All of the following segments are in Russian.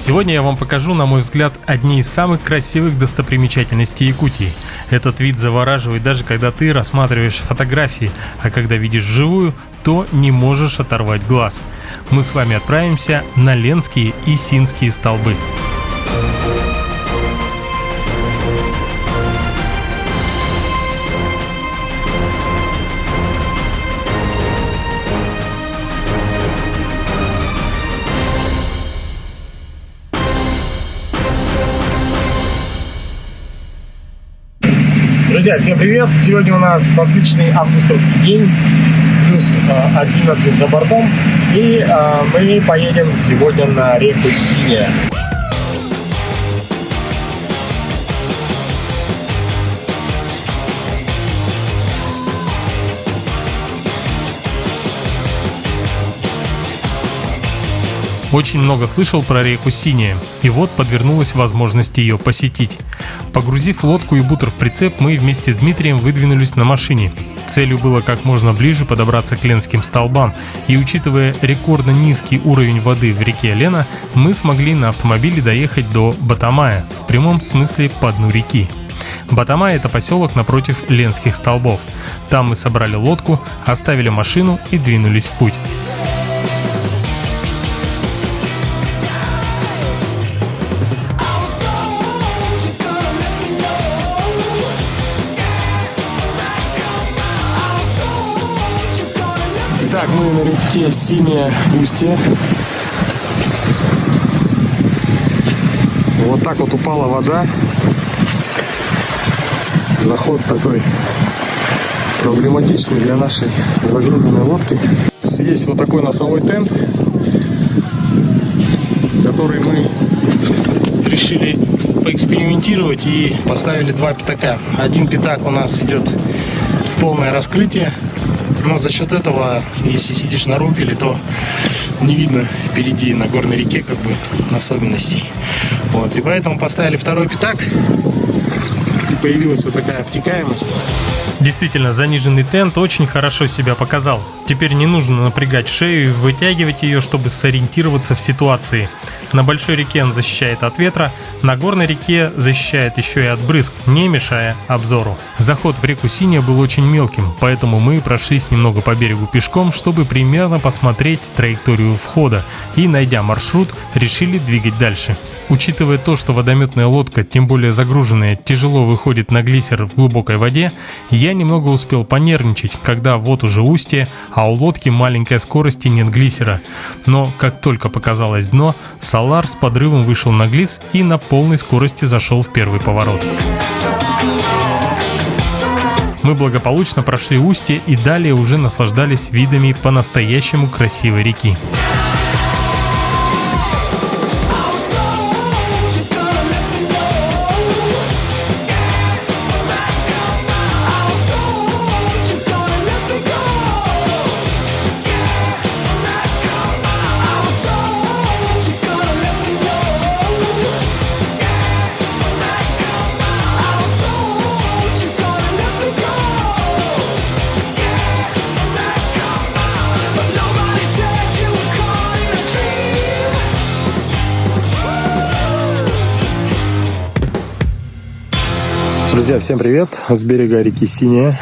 Сегодня я вам покажу, на мой взгляд, одни из самых красивых достопримечательностей Якутии. Этот вид завораживает даже когда ты рассматриваешь фотографии, а когда видишь вживую, то не можешь оторвать глаз. Мы с вами отправимся на Ленские и Синские столбы. Друзья, всем привет! Сегодня у нас отличный августовский день, плюс 11 за бортом, и мы поедем сегодня на реку Синяя. Очень много слышал про реку Синяя, и вот подвернулась возможность ее посетить. Погрузив лодку и бутер в прицеп, мы вместе с Дмитрием выдвинулись на машине. Целью было как можно ближе подобраться к Ленским столбам, и учитывая рекордно низкий уровень воды в реке Лена, мы смогли на автомобиле доехать до Батамая, в прямом смысле по дну реки. Батамай — это поселок напротив Ленских столбов. Там мы собрали лодку, оставили машину и двинулись в путь. Так, мы на реке Синяя устье. Вот так вот упала вода. Заход такой проблематичный для нашей загруженной лодки. Есть вот такой носовой тент, который мы решили поэкспериментировать и поставили два пятака. Один пятак у нас идет в полное раскрытие. Но за счет этого, если сидишь на румпеле, то не видно впереди на горной реке как бы особенностей. Вот, и поэтому поставили второй пятак, и появилась вот такая обтекаемость. Действительно, заниженный тент очень хорошо себя показал. Теперь не нужно напрягать шею и вытягивать ее, чтобы сориентироваться в ситуации. На большой реке он защищает от ветра, на горной реке защищает еще и от брызг, не мешая обзору. Заход в реку Синяя был очень мелким, поэтому мы прошлись немного по берегу пешком, чтобы примерно посмотреть траекторию входа, и, найдя маршрут, решили двигать дальше. Учитывая то, что водометная лодка, тем более загруженная, тяжело выходит на глиссер в глубокой воде, я немного успел понервничать, когда вот уже устье, а у лодки маленькая скорость и нет глиссера. Но как только показалось дно, Солар с подрывом вышел на глисс и на полной скорости зашел в первый поворот. Мы благополучно прошли устье и далее уже наслаждались видами по-настоящему красивой реки. Друзья, всем привет! С берега реки Синяя.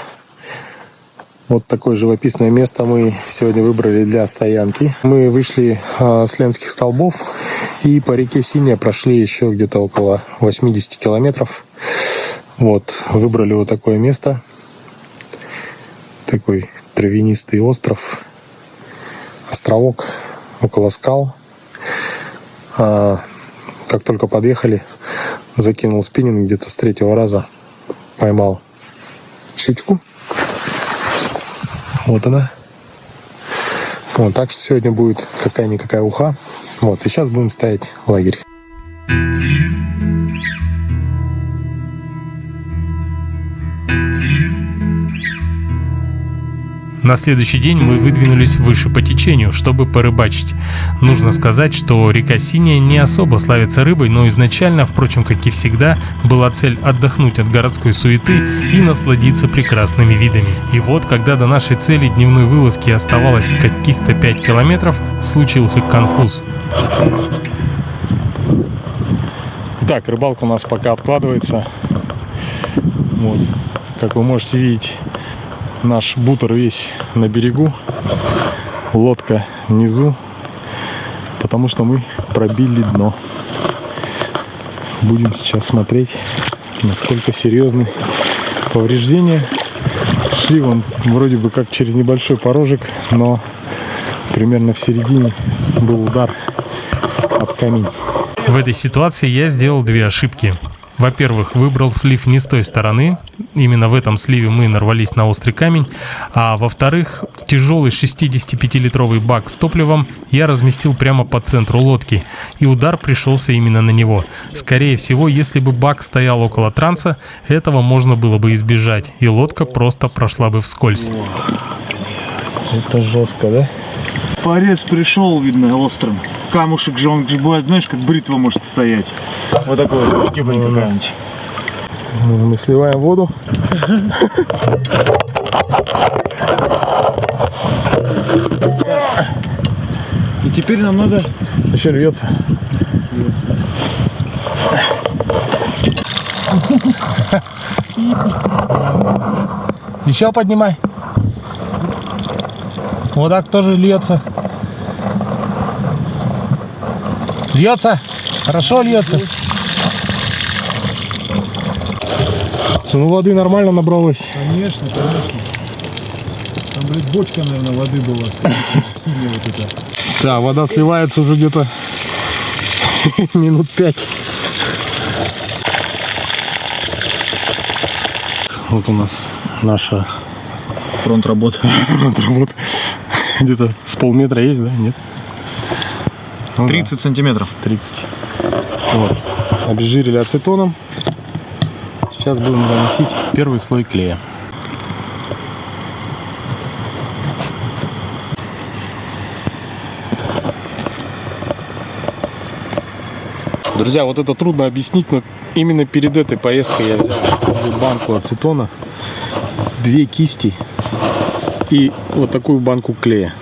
Вот такое живописное место мы сегодня выбрали для стоянки. Мы вышли с Ленских столбов и по реке Синяя прошли еще где-то около 80 километров. Вот, выбрали вот такое место. Такой травянистый остров. Островок около скал. Как только подъехали, закинул спиннинг где-то с третьего раза. Поймал щучку. Вот она. Вот, так что сегодня будет какая-никакая уха. Вот, и сейчас будем ставить лагерь. На следующий день мы выдвинулись выше по течению, чтобы порыбачить. Нужно сказать, что река Синяя не особо славится рыбой, но изначально, впрочем, как и всегда, была цель отдохнуть от городской суеты и насладиться прекрасными видами. И вот, когда до нашей цели дневной вылазки оставалось каких-то 5 километров, случился конфуз. Так, рыбалка у нас пока откладывается. Вот. Как вы можете видеть, наш бутер весь на берегу, лодка внизу, потому что мы пробили дно. Будем сейчас смотреть, насколько серьезны повреждения. Шли вон вроде бы как через небольшой порожек, но примерно в середине был удар об камень. В этой ситуации я сделал две ошибки. Во-первых, выбрал слив не с той стороны. Именно в этом сливе мы нарвались на острый камень. А во-вторых, тяжелый 65-литровый бак с топливом я разместил прямо по центру лодки. И удар пришелся именно на него. Скорее всего, если бы бак стоял около транса, этого можно было бы избежать. И лодка просто прошла бы вскользь. Это жестко, да? Порез пришел, видно, острым. Камушек же, он же бывает, знаешь, как бритва может стоять. Вот такой вот, гибель какая-нибудь. Мы сливаем воду. И теперь нам надо... Еще рвется. Еще поднимай. Вот так тоже льется. Льется. Хорошо льется. Ну воды нормально набралось. Конечно, конечно. Там, блядь, бочка, наверное, воды была. Вот это. Да, вода сливается уже где-то минут 5. Вот у нас наша Фронт работы. фронт работы. Где-то с полметра есть, да? Нет? Ну, 30 сантиметров. 30. Вот. Обезжирили ацетоном. Сейчас будем наносить первый слой клея. Друзья, вот это трудно объяснить, но именно перед этой поездкой я взял банку ацетона, 2 кисти и вот такую банку клея.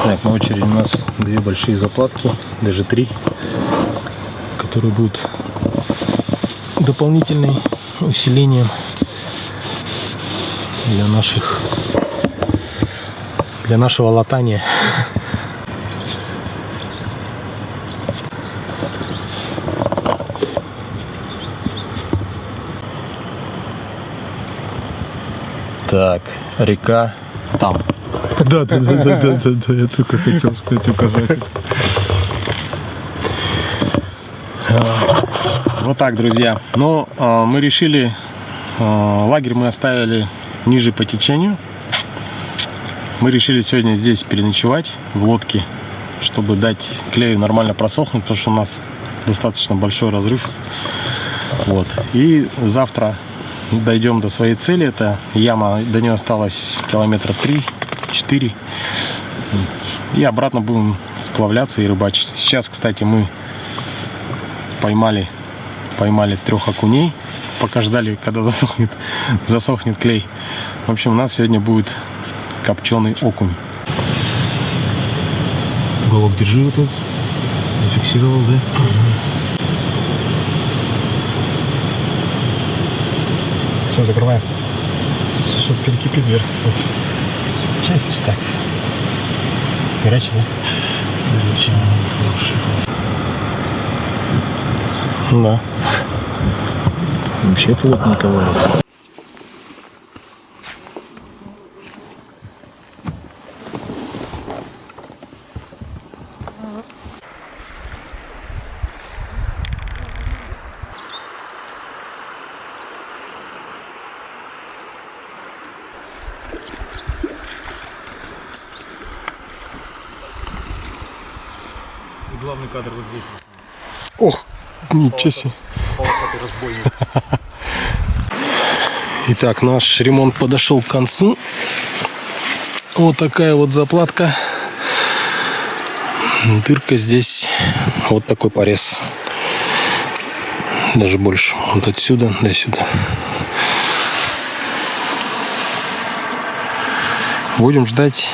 Так, на очереди у нас 2 большие заплатки, даже 3, которые будут дополнительным усилением для нашего латания. Так, река там. Да, я только хотел сказать, указать. Вот так, друзья. Но мы решили, лагерь мы оставили ниже по течению. Мы решили сегодня здесь переночевать в лодке, чтобы дать клею нормально просохнуть, потому что у нас достаточно большой разрыв. Вот. И завтра дойдем до своей цели. Это яма, до нее осталось километра 3-4. И обратно будем сплавляться и рыбачить. Сейчас, кстати, мы поймали 3 окуней, пока ждали, когда засохнет клей. В общем, у нас сегодня будет копченый окунь. Уголок держи вот этот. Зафиксировал, да? Все, закрываем. Сейчас перекипит вверх. Часть так. Горячий, да? Горячий. Да. Вообще плотненько варится. И главный кадр вот здесь. Ох, ничего себе. Итак, наш ремонт подошел к концу. Вот такая вот заплатка. Дырка здесь. Вот такой порез. Даже больше. Вот отсюда до сюда. Будем ждать.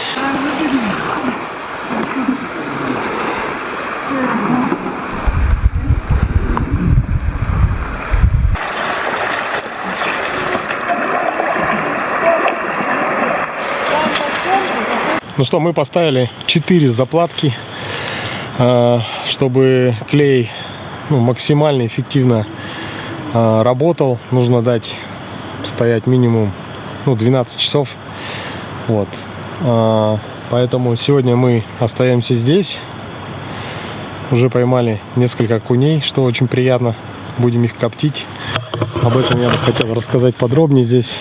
Ну что, мы поставили 4 заплатки, чтобы клей максимально эффективно работал. Нужно дать стоять минимум 12 часов. Вот. Поэтому сегодня мы остаемся здесь. Уже поймали несколько окуней, что очень приятно. Будем их коптить. Об этом я бы хотел рассказать подробнее здесь.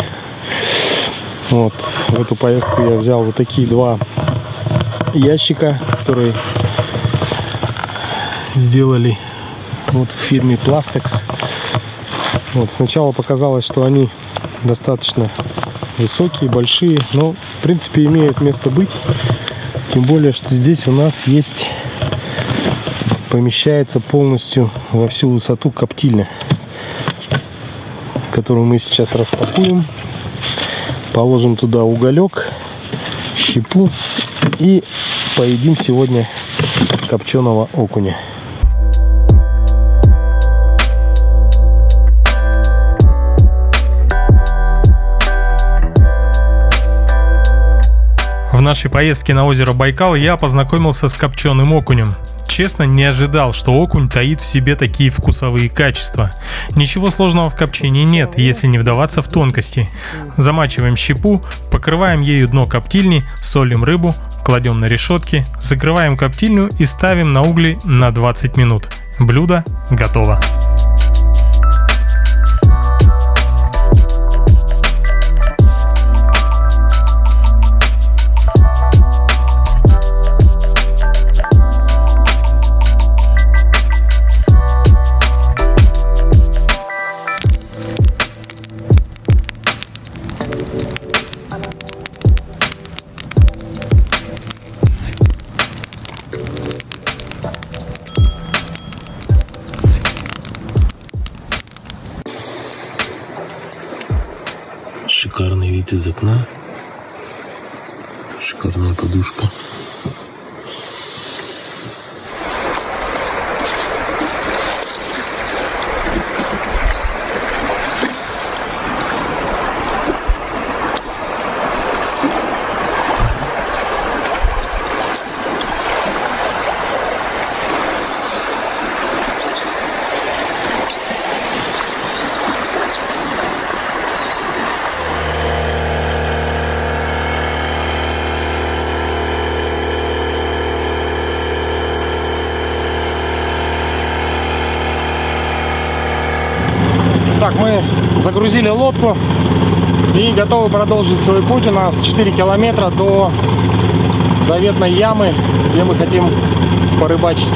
Вот. В эту поездку я взял вот такие 2 ящика, которые сделали вот в фирме Plastex. Вот. Сначала показалось, что они достаточно высокие, большие, но в принципе имеют место быть. Тем более, что здесь у нас есть, помещается полностью во всю высоту коптильня, которую мы сейчас распакуем. Положим туда уголек, щепу и поедим сегодня копченого окуня. В нашей поездке на озеро Байкал я познакомился с копченым окунем. Честно, не ожидал, что окунь таит в себе такие вкусовые качества. Ничего сложного в копчении нет, если не вдаваться в тонкости. Замачиваем щепу, покрываем ею дно коптильни, солим рыбу, кладем на решетки, закрываем коптильню и ставим на угли на 20 минут. Блюдо готово. Шикарный вид из окна. Шикарная подушка. Так, мы загрузили лодку и готовы продолжить свой путь. У нас 4 километра до заветной ямы, где мы хотим порыбачить.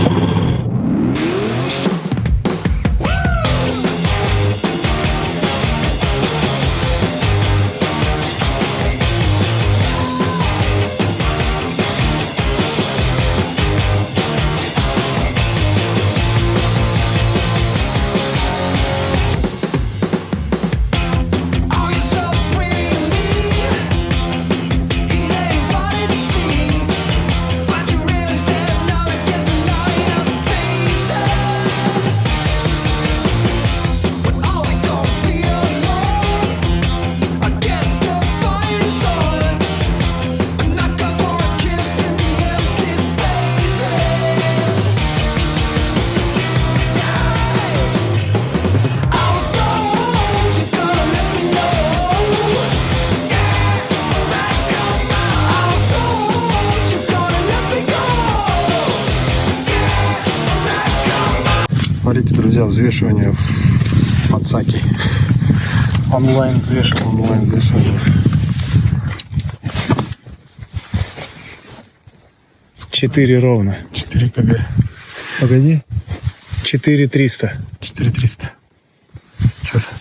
Смотрите, друзья, взвешивание в подсаке. Онлайн взвешивание. Онлайн взвешивание. 4 ровно. 4 кг. Погоди. 4300. 4300. Сейчас.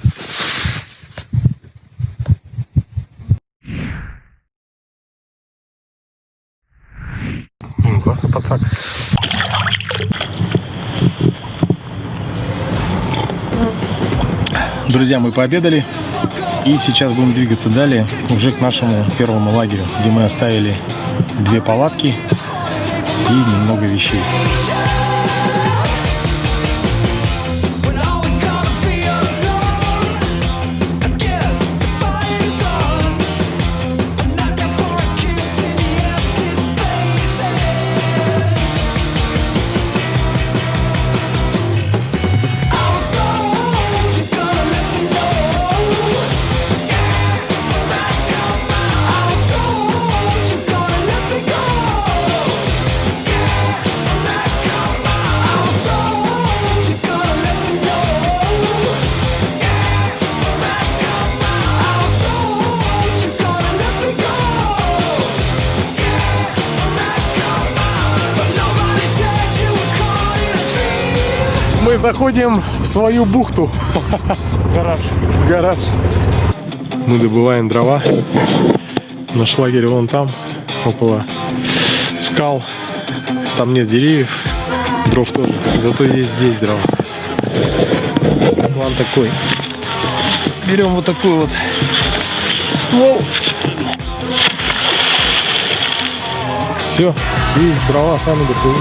Классный подсак. Друзья, мы пообедали и сейчас будем двигаться далее уже к нашему первому лагерю, где мы оставили 2 палатки и немного вещей. Мы заходим в свою бухту. Гараж. Мы добываем дрова. Наш лагерь вон там, около скал. Там нет деревьев, дров тоже. Зато есть здесь дрова. План такой. Берем вот такой вот ствол. Все, и дрова сами готовы.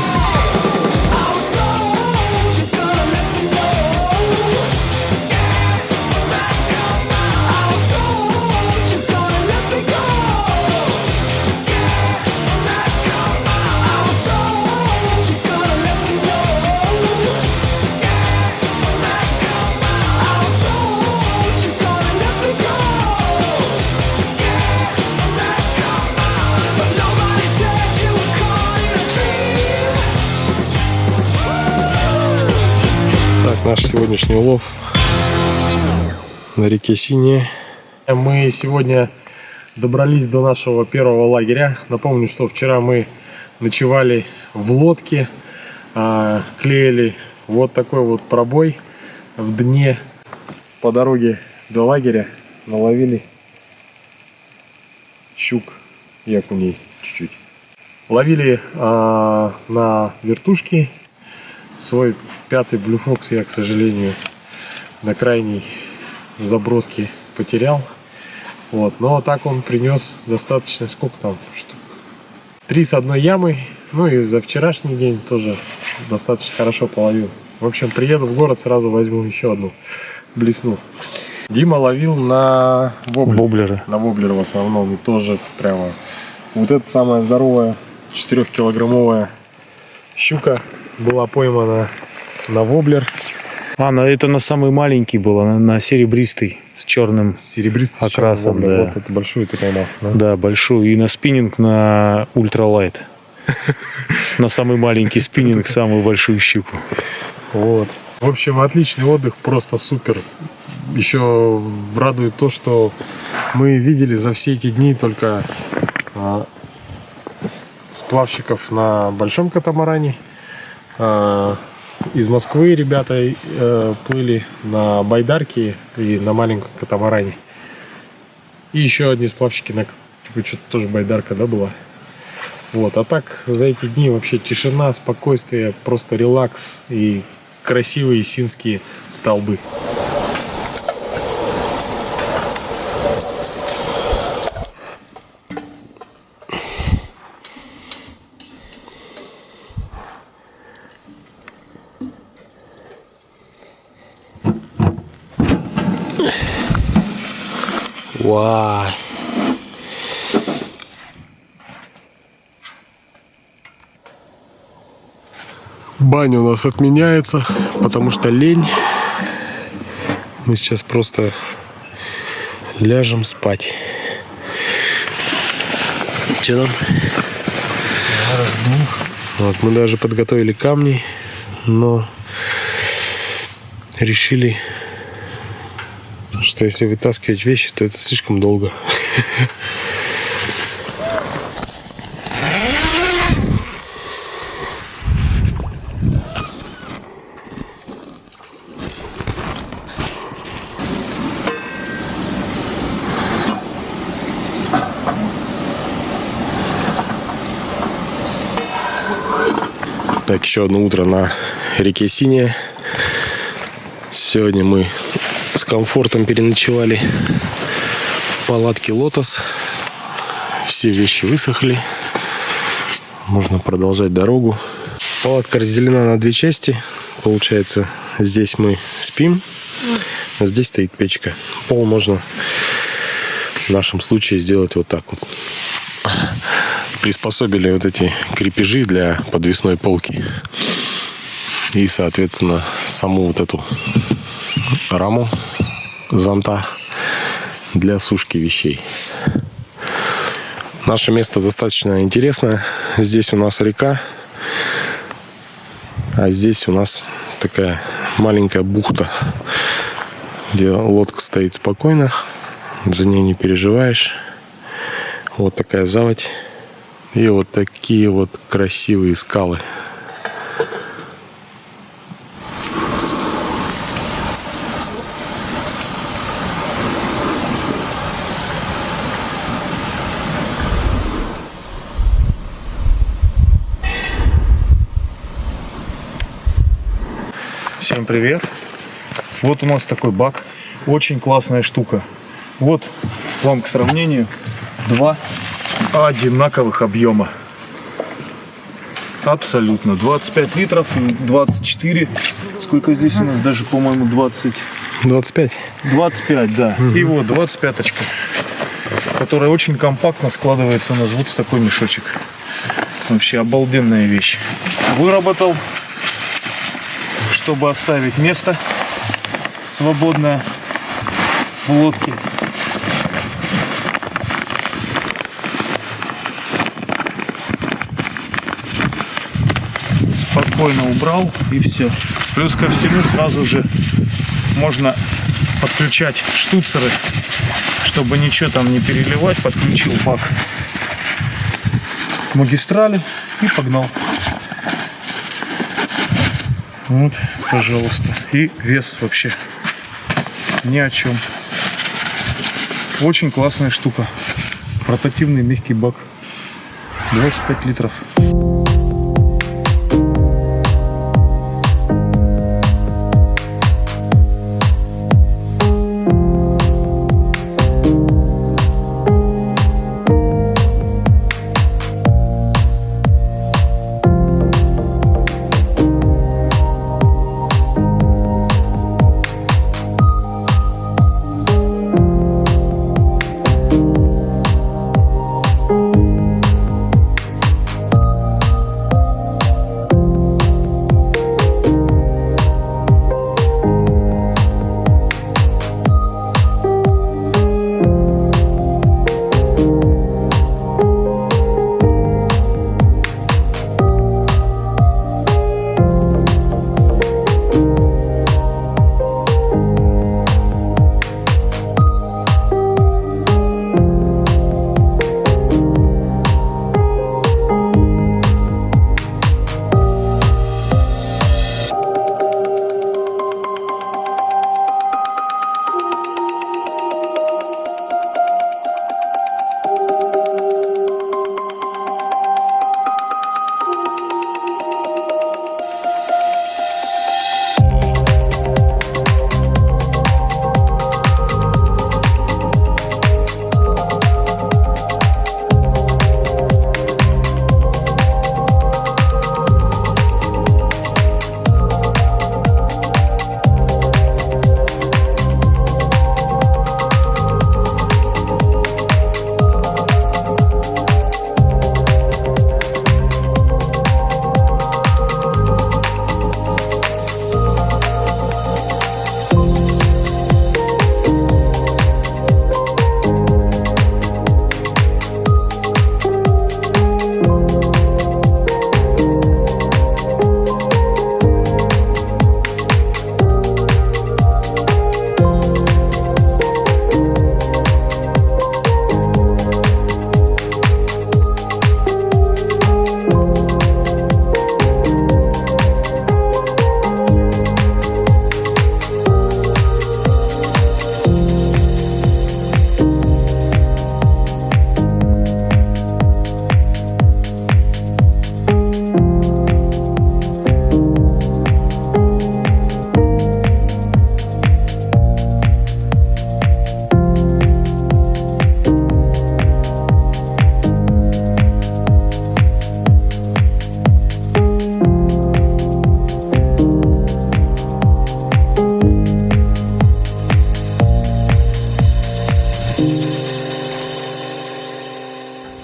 Наш сегодняшний улов на реке Синяя. Мы сегодня добрались до нашего первого лагеря. Напомню, что вчера мы ночевали в лодке, клеили вот такой вот пробой в дне. По дороге до лагеря наловили щук и окуней чуть-чуть. Ловили на вертушки. Свой 5-й Blue Fox я, к сожалению, на крайней заброске потерял. Вот. Но так он принес достаточно, сколько там штук? 3 с одной ямы. Ну и за вчерашний день тоже достаточно хорошо половил. В общем, приеду в город, сразу возьму еще одну блесну. Дима ловил на воблеры. На воблеры в основном. И тоже прямо вот эта самая здоровая 4-килограммовая щука была поймана на воблер. Это на самый маленький было, на серебристый с черным окрасом. Да. Вот это большую ты поймал. Да, большую. И на спиннинг на ультралайт. На самый маленький спиннинг, самую большую щуку. Вот. В общем, отличный отдых, просто супер. Еще радует то, что мы видели за все эти дни только сплавщиков на большом катамаране. Из Москвы ребята плыли на байдарке и на маленьком катамаране. И еще одни сплавщики на что-то тоже байдарка, да, была. Вот. А так за эти дни вообще тишина, спокойствие, просто релакс и красивые синские столбы. Вау. Баня у нас отменяется, потому что лень. Мы сейчас просто ляжем спать. Че там? Вот, мы даже подготовили камни, но решили, что если вытаскивать вещи, то это слишком долго. Так, еще одно утро на реке Синяя. Сегодня мы С комфортом переночевали в палатке «Лотос». Все вещи высохли. Можно продолжать дорогу. Палатка разделена на две части. Получается, здесь мы спим, а здесь стоит печка. Пол можно в нашем случае сделать вот так вот. Приспособили вот эти крепежи для подвесной полки. И, соответственно, саму вот эту раму зонта для сушки вещей. Наше место достаточно интересное. Здесь у нас река, а здесь у нас такая маленькая бухта, где лодка стоит спокойно, за ней не переживаешь. Вот такая заводь. И вот такие вот красивые скалы. Всем привет! Вот у нас такой бак. Очень классная штука. Вот вам к сравнению два одинаковых объема. Абсолютно. 25 литров и 24. Сколько здесь у нас? Даже, по-моему, 20. 25. 25, да. И вот 25-очка, которая очень компактно складывается у нас вот в такой мешочек. Вообще обалденная вещь. Выработал, чтобы оставить место свободное в лодке. Спокойно убрал и все. Плюс ко всему сразу же можно подключать штуцеры, чтобы ничего там не переливать. Подключил бак к магистрали и погнал. Вот, пожалуйста. И вес вообще ни о чем. Очень классная штука. Портативный мягкий бак. 25 литров.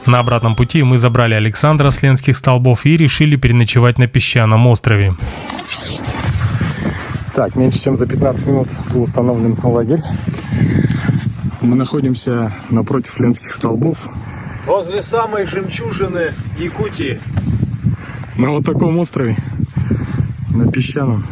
На обратном пути мы забрали Александра с Ленских столбов и решили переночевать на песчаном острове. Так, меньше чем за 15 минут был установлен лагерь. Мы находимся напротив Ленских столбов. Возле самой жемчужины Якутии. На вот таком острове, на песчаном.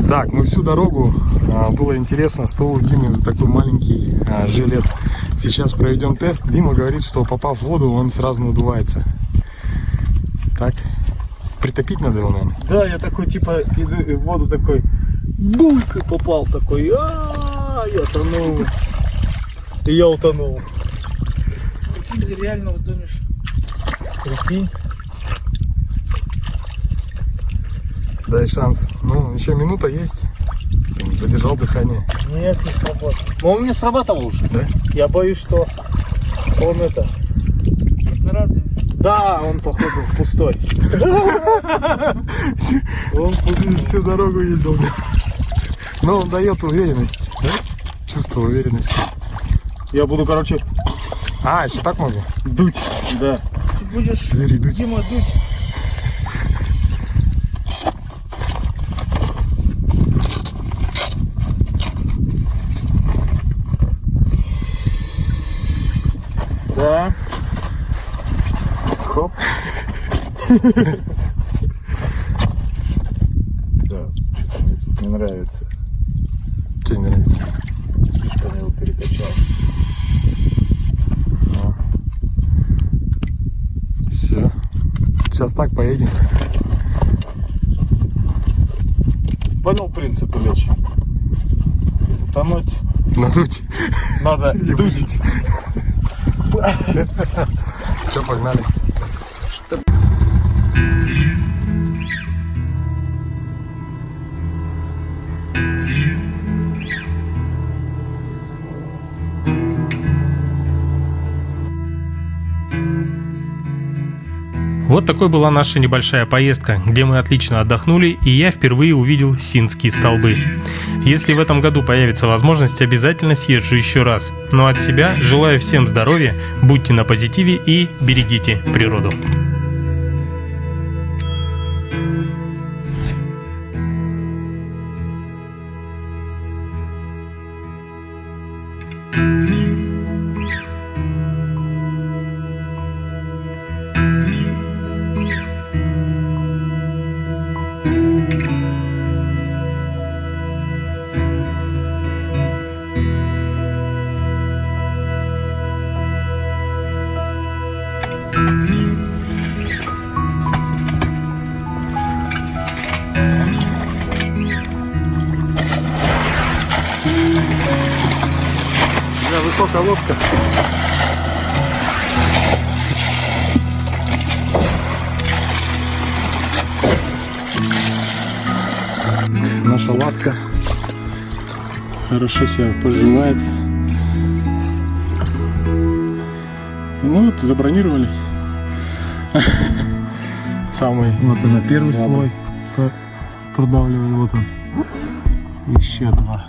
Так, ну всю дорогу было интересно, что у Димы за такой маленький жилет. Сейчас проведем тест. Дима говорит, что попав в воду, он сразу надувается. Так, притопить надо его, наверное. Да, я такой типа иду и в воду такой бульк и попал такой. Я тонул. И я утонул. Ты реально утонешь. Прикинь. Дай шанс. Ну, еще минута есть. Задержал дыхание. Нет, не сработал. Но он мне срабатывал уже. Да? Я боюсь, что он это... Разве? Да, он походу пустой. Он всю дорогу ездил. Но он дает уверенность. Да? Чувство уверенности. Я буду, короче, еще так можно? дуть. Да. Ты будешь, Юрий, дуть. Дима, дуть. Да. Хоп. Да, что-то мне тут не нравится. Что не нравится? Слишком я его перекачал. Все. Сейчас так поедем. Понял принцип речи. Утонуть Надуть. надо И дуть. выйти. Все, погнали. Вот такой была наша небольшая поездка, где мы отлично отдохнули, и я впервые увидел Синские столбы. Если в этом году появится возможность, обязательно съезжу еще раз. Но от себя желаю всем здоровья, будьте на позитиве и берегите природу. высокая лодка. Наша лодка хорошо себя поживает. Ну вот, забронировали. Самый. Вот она, первый слабый. слой продавливали, вот он. Еще два.